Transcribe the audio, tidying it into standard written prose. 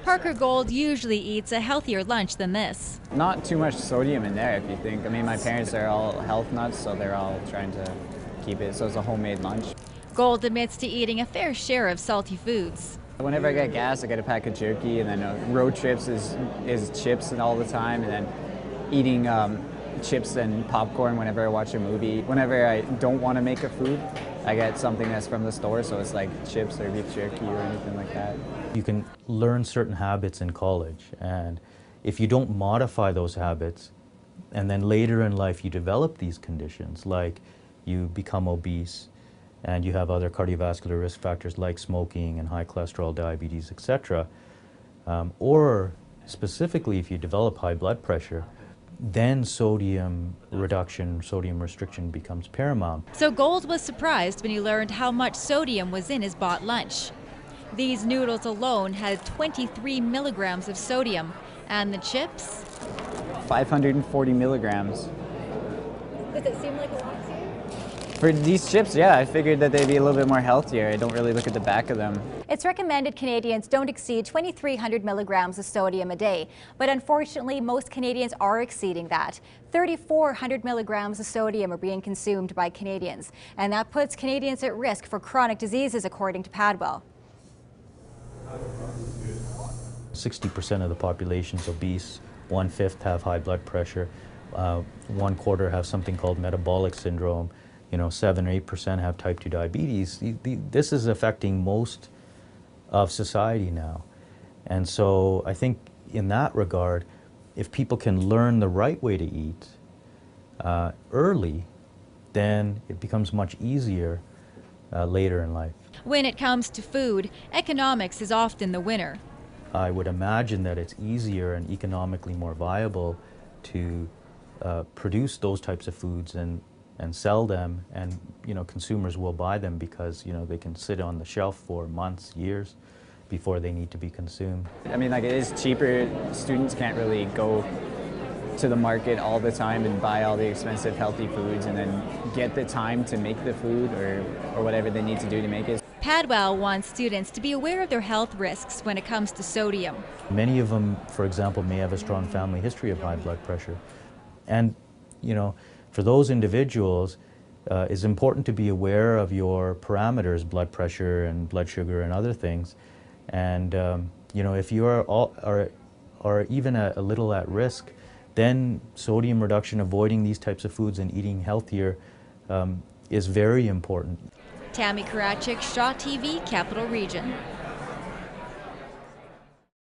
Parker Gold usually eats a healthier lunch than this. Not too much sodium in there, if you think. I mean, my parents are all health nuts, so they're all trying to keep it, so it's a homemade lunch. Gold admits to eating a fair share of salty foods. Whenever I get gas, I get a pack of jerky, and then road trips is chips and all the time, and then eating chips and popcorn whenever I watch a movie. Whenever I don't want to make a food, I get something that's from the store, so it's like chips or beef jerky or anything like that. You can learn certain habits in college, and if you don't modify those habits, and then later in life you develop these conditions, like you become obese, and you have other cardiovascular risk factors like smoking and high cholesterol, diabetes, etc., or specifically if you develop high blood pressure, then sodium reduction, sodium restriction becomes paramount. So Gold was surprised when he learned how much sodium was in his bought lunch. These noodles alone had 23 milligrams of sodium, and the chips? 540 milligrams. Does it seem like a lot to you? For these chips, yeah, I figured that they'd be a little bit more healthier. I don't really look at the back of them. It's recommended Canadians don't exceed 2,300 milligrams of sodium a day, but unfortunately most Canadians are exceeding that. 3,400 milligrams of sodium are being consumed by Canadians, and that puts Canadians at risk for chronic diseases, according to Padwell. 60% of the population is obese, 1/5 have high blood pressure, 1/4 have something called metabolic syndrome, 7 or 8% have type 2 diabetes. This is affecting most of society now. And so I think in that regard, if people can learn the right way to eat early, then it becomes much easier later in life. When it comes to food, economics is often the winner. I would imagine that it's easier and economically more viable to produce those types of foods and sell them, and consumers will buy them because they can sit on the shelf for months, years before they need to be consumed. I mean, like, it is cheaper. Students can't really go to the market all the time and buy all the expensive healthy foods and then get the time to make the food or whatever they need to do to make it. Padwell wants students to be aware of their health risks when it comes to sodium. Many of them, for example, may have a strong family history of high blood pressure. And, for those individuals, it's important to be aware of your parameters, blood pressure and blood sugar and other things. And, if you are even a little at risk, then sodium reduction, avoiding these types of foods and eating healthier is very important. Tammy Karatchuk, Shaw TV, Capital Region.